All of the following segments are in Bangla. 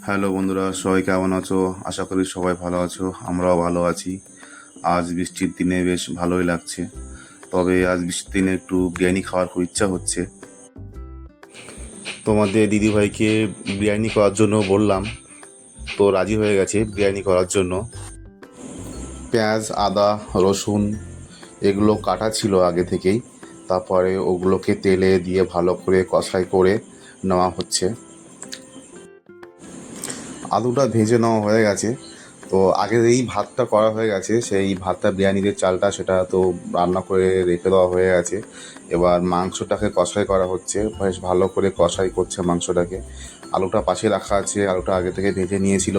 হ্যালো বন্ধুরা, সবাই কেমন আছো? আশা করি সবাই ভালো আছো। আমরাও ভালো আছি। আজ বৃষ্টির দিনে বেশ ভালোই লাগছে। তবে আজ বৃষ্টির দিনে একটু বিরিয়ানি খাওয়ার খুব ইচ্ছা হচ্ছে। তোমাদের দিদিভাইকে বিরিয়ানি করার জন্য বললাম, তো রাজি হয়ে গেছে বিরিয়ানি করার জন্য। পেঁয়াজ, আদা, রসুন এগুলো কাটা ছিল আগে থেকেই। তারপরে ওগুলোকে তেলে দিয়ে ভালো করে কষাই করে নেওয়া হচ্ছে। আলুটা ভেজে নেওয়া হয়ে গেছে। তো আগের এই ভাতটা করা হয়ে গেছে, সেই ভাতটা বিরিয়ানির যে চালটা সেটা তো রান্না করে রেখে দেওয়া হয়ে গেছে। এবার মাংসটাকে কষাই করা হচ্ছে, বেশ ভালো করে কষাই করছে মাংসটাকে। আলুটা পাশে রাখা আছে, আলুটা আগে থেকে ভেজে নিয়েছিল।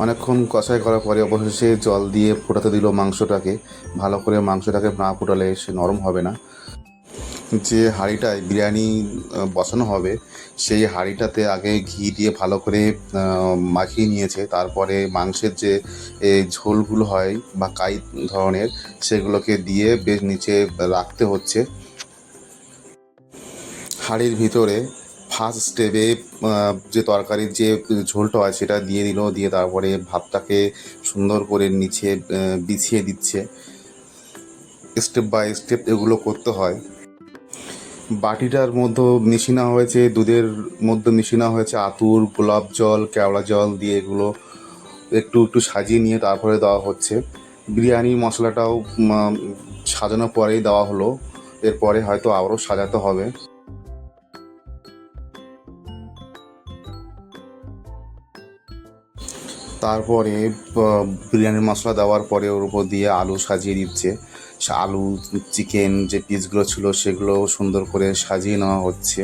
অনেকক্ষণ কষাই করার পরে অবশেষে জল দিয়ে ফোটাতে দিল মাংসটাকে। ভালো করে মাংসটাকে না ফোটালে সে নরম হবে না। যে হাঁড়িটায় বিরিয়ানি বসানো হবে, সেই হাঁড়িটাতে আগে ঘি দিয়ে ভালো করে মাখিয়ে নিয়েছে। তারপরে মাংসের যে ঝোলগুলো হয় বা কাই ধরনের, সেগুলোকে দিয়ে বেশ নিচে রাখতে হচ্ছে। হাঁড়ির ভিতরে ফার্স্ট স্টেপে যে তরকারির যে ঝোলটা হয় সেটা দিয়ে দিল, দিয়ে তারপরে ভাতটাকে সুন্দর করে নিচে বিছিয়ে দিচ্ছে। স্টেপ বাই স্টেপ এগুলো করতে হয়। বাটিটার মধ্যে মিশানো হয়েছে, দুধের মধ্যে মিশানো হয়েছে আতর, গোলাপ জল, কেওড়া জল দিয়ে এগুলো একটু একটু সাজিয়ে নিয়ে তারপরে দেওয়া হচ্ছে। বিরিয়ানি মশলাটাও সাজানোর পরেই দেওয়া হলো। এরপরে হয়তো আরও সাজাতে হবে। তারপরে বিরিয়ানির মশলা দেওয়ার পরে ওর উপর দিয়ে আলু সাজিয়ে দিচ্ছে। আলু, চিকেন যে পিসগুলো ছিল সেগুলো সুন্দর করে সাজিয়ে নেওয়া হচ্ছে।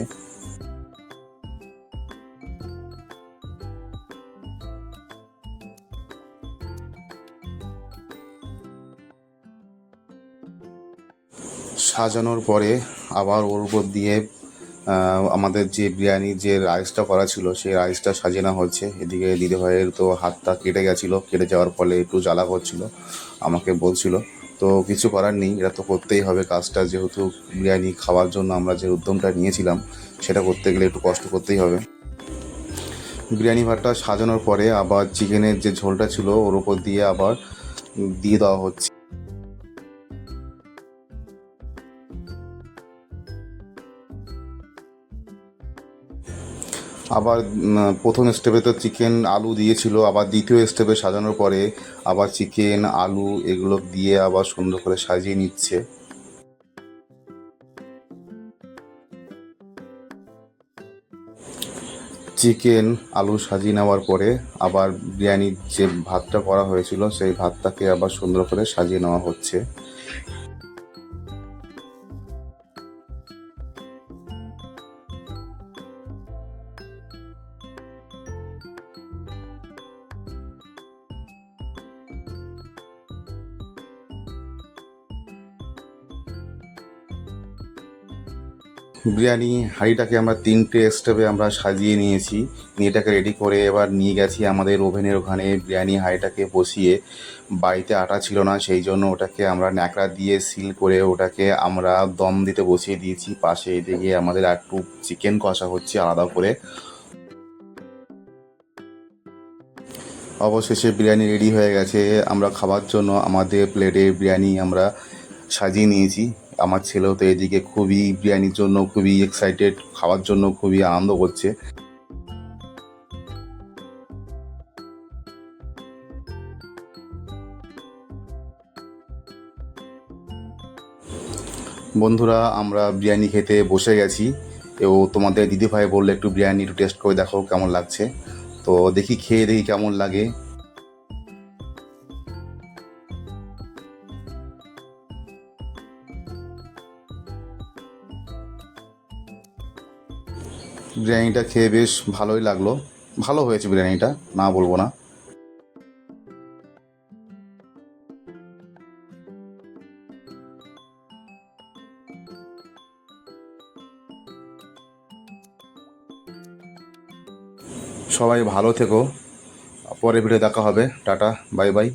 সাজানোর পরে আবার ওর উপর দিয়ে আমাদের যে বিরিয়ানির যে রাইসটা করা ছিল সেই রাইসটা সাজানো হচ্ছে। এদিকে দিদিভাইয়ের তো হাতটা কেটে গেছিলো, কেটে যাওয়ার ফলে একটু জ্বালা করছিল, আমাকে বলছিল। তো কিছু করার নেই, এটা তো করতেই হবে কাজটা, যেহেতু বিরিয়ানি খাওয়ার জন্য আমরা যে উদ্যমটা নিয়েছিলাম সেটা করতে গেলে একটু কষ্ট করতেই হবে। বিরিয়ানি ভাতটা সাজানোর পরে আবার চিকেনের যে ঝোলটা ছিল ওর উপর দিয়ে আবার দিয়ে দেওয়া হচ্ছে। আবার প্রথম স্টেপে তো চিকেন আলু দিয়েছিল, আবার দ্বিতীয় স্টেপে সাজানোর পরে আবার চিকেন আলু এগুলো দিয়ে আবার সুন্দর করে সাজিয়ে নিচ্ছে। চিকেন আলু সাজিয়ে নেওয়ার পরে আবার বিরিয়ানির যে ভাতটা করা হয়েছিল সেই ভাতটাকে আবার সুন্দর করে সাজিয়ে নেওয়া হচ্ছে। বিরিয়ানি হাঁড়িটাকে আমরা তিনটে স্টেপে আমরা সাজিয়ে নিয়েছি, নিয়ে এটাকে রেডি করে এবার নিয়ে গেছি আমাদের ওভেনের ওখানে। বিরিয়ানি হাঁড়িটাকে বসিয়ে, বাড়িতে আটা ছিল না সেই জন্য ওটাকে আমরা ন্যাকড়া দিয়ে সিল করে ওটাকে আমরা দম দিতে বসিয়ে দিয়েছি। পাশে এদিকে আমাদের একটু চিকেন কষা হচ্ছে আলাদা করে। অবশেষে বিরিয়ানি রেডি হয়ে গেছে। আমরা খাবার জন্য আমাদের প্লেটে বিরিয়ানি আমরা সাজিয়ে নিয়েছি। আমার ছেলেও তো এদিকে খুবই বিরিয়ানির জন্য খুবই এক্সাইটেড, খাওয়ার জন্য খুবই আনন্দ করছে। বন্ধুরা, আমরা বিরিয়ানি খেতে বসে গেছি। এবং তোমাদের দিদিভাই বললে একটু বিরিয়ানি একটু টেস্ট করে দেখো কেমন লাগছে। তো দেখি, খেয়ে দেখি কেমন লাগে। বিরিয়ানিটা খেয়ে বেশ ভালোই লাগলো। ভালো হয়েছে বিরিয়ানিটা, না বলবো না। সবাই ভালো থেকো, পরে ভিডিও দেখা হবে। Tata, bye bye.